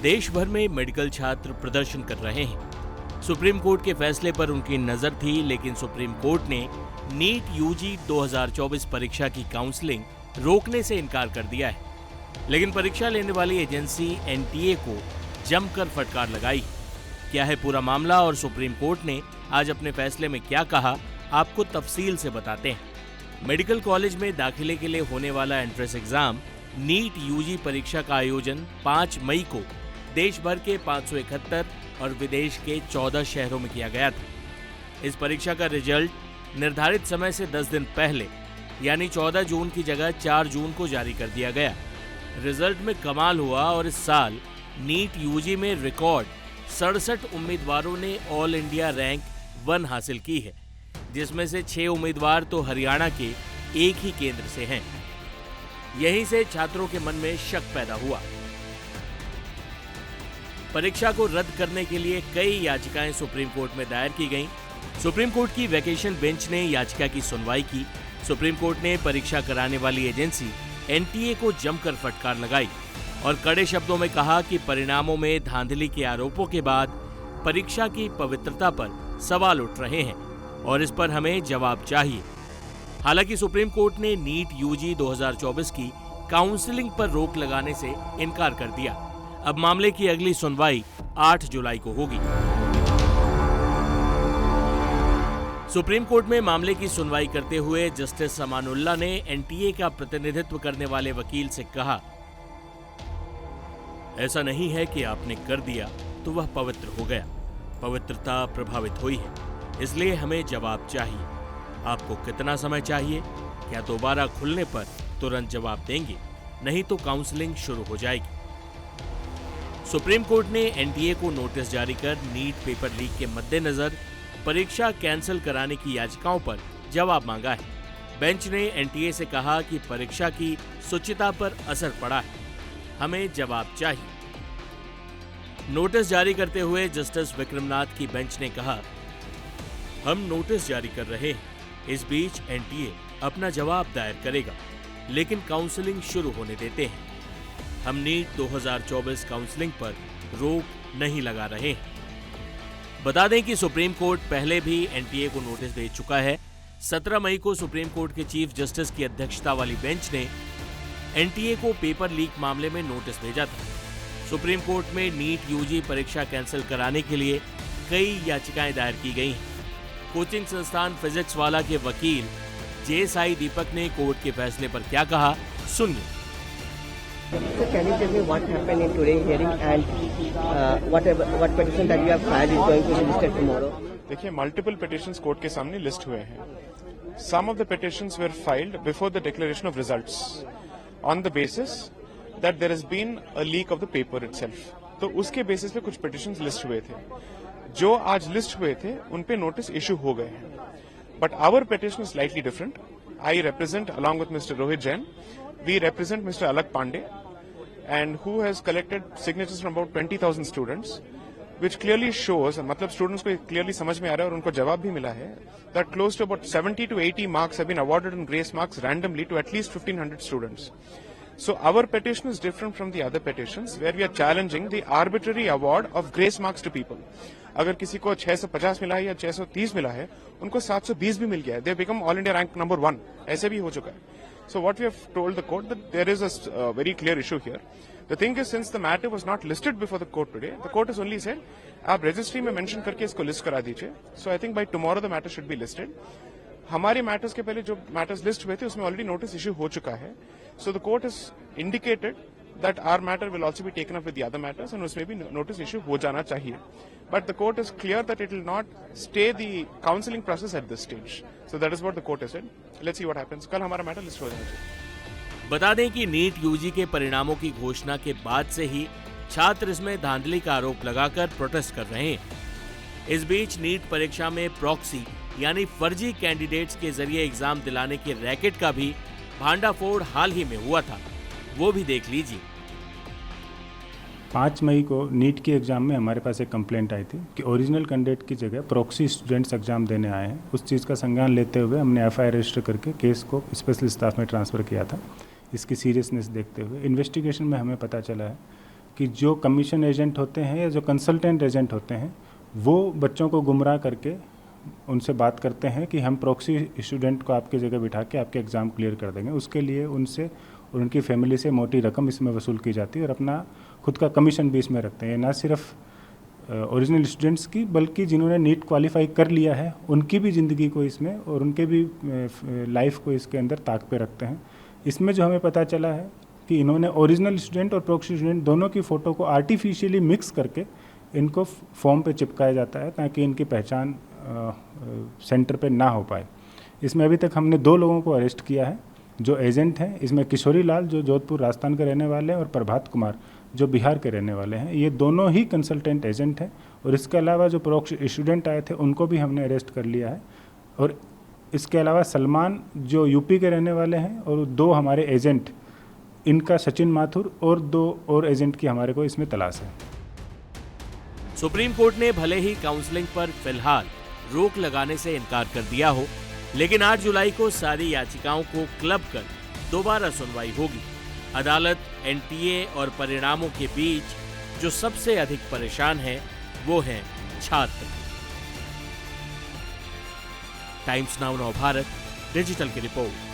देश भर में मेडिकल छात्र प्रदर्शन कर रहे हैं। सुप्रीम कोर्ट के फैसले पर उनकी नजर थी, लेकिन सुप्रीम कोर्ट ने नीट यूजी 2024 परीक्षा की काउंसलिंग रोकने से इनकार कर दिया है। लेकिन परीक्षा लेने वाली एजेंसी एनटीए को जमकर फटकार लगाई। क्या है पूरा मामला और सुप्रीम कोर्ट ने आज अपने फैसले में क्या कहा, आपको तफसील से बताते हैं। मेडिकल कॉलेज में दाखिले के लिए होने वाला एंट्रेंस एग्जाम नीट यूजी परीक्षा का आयोजन 5 मई को देश भर के 571 और विदेश के 14 शहरों में किया गया था। इस परीक्षा का रिजल्ट निर्धारित समय से 10 दिन पहले यानी 14 जून की जगह 4 जून को जारी कर दिया गया। रिजल्ट में कमाल हुआ और इस साल नीट यूजी में रिकॉर्ड 67 उम्मीदवारों ने ऑल इंडिया रैंक 1 हासिल की है, जिसमें से 6 उम्मीदवार तो हरियाणा के एक ही केंद्र से हैं। यहीं से छात्रों के मन में शक पैदा हुआ। परीक्षा को रद्द करने के लिए कई याचिकाएं सुप्रीम कोर्ट में दायर की गईं। सुप्रीम कोर्ट की वेकेशन बेंच ने याचिका की सुनवाई की। सुप्रीम कोर्ट ने परीक्षा कराने वाली एजेंसी एनटीए को जमकर फटकार लगाई और कड़े शब्दों में कहा कि परिणामों में धांधली के आरोपों के बाद परीक्षा की पवित्रता पर सवाल उठ रहे हैं और इस पर हमें जवाब चाहिए। हालांकि सुप्रीम कोर्ट ने नीट यूजी 2024 की काउंसलिंग पर रोक लगाने से इनकार कर दिया। अब मामले की अगली सुनवाई 8 जुलाई को होगी। सुप्रीम कोर्ट में मामले की सुनवाई करते हुए जस्टिस अमानुल्लाह ने एनटीए का प्रतिनिधित्व करने वाले वकील से कहा, ऐसा नहीं है कि आपने कर दिया तो वह पवित्र हो गया। पवित्रता प्रभावित हुई है, इसलिए हमें जवाब चाहिए। आपको कितना समय चाहिए? क्या दोबारा खुलने पर तुरंत जवाब देंगे? नहीं तो काउंसलिंग शुरू हो जाएगी। सुप्रीम कोर्ट ने एनटीए को नोटिस जारी कर नीट पेपर लीक के मद्देनजर परीक्षा कैंसिल कराने की याचिकाओं पर जवाब मांगा है। बेंच ने एनटीए से कहा कि परीक्षा की शुचिता पर असर पड़ा है, हमें जवाब चाहिए। नोटिस जारी करते हुए जस्टिस विक्रमनाथ की बेंच ने कहा, हम नोटिस जारी कर रहे हैं, इस बीच एनटीए अपना जवाब दायर करेगा, लेकिन काउंसलिंग शुरू होने देते हैं। हम नीट 2024 काउंसलिंग पर रोक नहीं लगा रहे हैं। बता दें कि सुप्रीम कोर्ट पहले भी एनटीए को नोटिस भेज चुका है। 17 मई को सुप्रीम कोर्ट के चीफ जस्टिस की अध्यक्षता वाली बेंच ने एनटीए को पेपर लीक मामले में नोटिस भेजा था। सुप्रीम कोर्ट में नीट यूजी परीक्षा कैंसिल कराने के लिए कई याचिकाएं दायर की गई हैं। कोचिंग संस्थान फिजिक्स वाला के वकील जे साई दीपक ने कोर्ट के फैसले पर क्या कहा, सुनिए। So can you tell me what happened in today's hearing and what petition that you have filed is going to be listed tomorrow? देखिए, मल्टीपल पिटिशंस कोर्ट के सामने लिस्ट हुए हैं। Some of the petitions were filed before the declaration of results on the basis that there has been a leak of the paper itself. तो उसके basis पे कुछ petitions list हुए थे। जो आज लिस्ट हुए थे उन पे नोटिस इशू हो गए हैं। But our petition is slightly different. I represent, along with Mr. Rohit Jain, we represent Mr. Alak Pandey, and who has collected signatures from about 20,000 students, which clearly shows, मतलब students को clearly समझ में आ रहा है और उनको जवाब भी मिला है, that close to about 70 to 80 marks have been awarded in grace marks randomly to at least 1,500 students. So our petition is different from the other petitions where we are challenging the arbitrary award of grace marks to people. अगर किसी को 650 मिला है या 630 मिला है, उनको 720 भी मिल गया है। They become all India rank number 1. ऐसे भी हो चुका है। So what we have told the court that there is a very clear issue here. The thing is, since the matter was not listed before the court today, the court has only said, आप registry में mention करके इसको list करा दीजिए. So I think by tomorrow the matter should be listed. हमारे matters के पहले जो matters list हुए थे उसमें already notice issue हो चुका है. So the court has indicated that our matter will also be taken up with the other matters and उसमें भी notice issue हो जाना चाहिए. But the court is clear that it will not stay the counseling process at this stage. So that is what the court has said. Let's see what happens. कल हमारा matter list हो जाना चाहिए। बता दें कि नीट यूजी के परिणामों की घोषणा के बाद से ही छात्र इसमें धांधली का आरोप लगाकर प्रोटेस्ट कर रहे हैं। इस बीच नीट परीक्षा में प्रॉक्सी यानी फर्जी कैंडिडेट्स के जरिए एग्जाम दिलाने के रैकेट का भी भांडाफोड़ हाल ही में हुआ था, वो भी देख लीजिए। 5 मई को नीट की एग्ज़ाम में हमारे पास एक कंप्लेंट आई थी कि ओरिजिनल कैंडिडेट की जगह प्रॉक्सी स्टूडेंट्स एग्ज़ाम देने आए हैं। उस चीज़ का संज्ञान लेते हुए हमने एफआईआर रजिस्टर करके केस को स्पेशल स्टाफ में ट्रांसफ़र किया था। इसकी सीरियसनेस देखते हुए इन्वेस्टिगेशन में हमें पता चला है कि जो कमीशन एजेंट होते हैं या जो कंसल्टेंट एजेंट होते हैं वो बच्चों को गुमराह करके उनसे बात करते हैं कि हम प्रॉक्सी स्टूडेंट को आपकी जगह बिठा के आपके एग्ज़ाम क्लियर कर देंगे। उसके लिए उनसे और उनकी फैमिली से मोटी रकम इसमें वसूल की जाती है और अपना खुद का कमीशन भी इसमें रखते हैं। ना सिर्फ ओरिजिनल स्टूडेंट्स की बल्कि जिन्होंने नीट क्वालिफाई कर लिया है उनकी भी ज़िंदगी को इसमें और उनके भी लाइफ को इसके अंदर ताक पे रखते हैं। इसमें जो हमें पता चला है कि इन्होंने ओरिजिनल स्टूडेंट और प्रॉक्सी स्टूडेंट दोनों की फ़ोटो को आर्टिफिशियली मिक्स करके इनको फॉर्म पे चिपकाया जाता है ताकि इनकी पहचान सेंटर पे ना हो पाए। इसमें अभी तक हमने 2 लोगों को अरेस्ट किया है जो एजेंट हैं। इसमें किशोरी लाल जो जोधपुर राजस्थान के रहने वाले हैं और प्रभात कुमार जो बिहार के रहने वाले हैं। ये दोनों ही कंसल्टेंट एजेंट हैं और इसके अलावा जो प्रॉक्सी स्टूडेंट आए थे उनको भी हमने अरेस्ट कर लिया है। और इसके अलावा सलमान जो यूपी के रहने वाले हैं और 2 हमारे एजेंट, इनका सचिन माथुर और 2 और एजेंट की हमारे को इसमें तलाश है। सुप्रीम कोर्ट ने भले ही काउंसलिंग पर फिलहाल रोक लगाने से इनकार कर दिया हो, लेकिन 8 जुलाई को सारी याचिकाओं को क्लब कर दोबारा सुनवाई होगी। अदालत एनटीए और परिणामों के बीच जो सबसे अधिक परेशान है वो हैं छात्र। टाइम्स नाउ नव भारत डिजिटल की रिपोर्ट।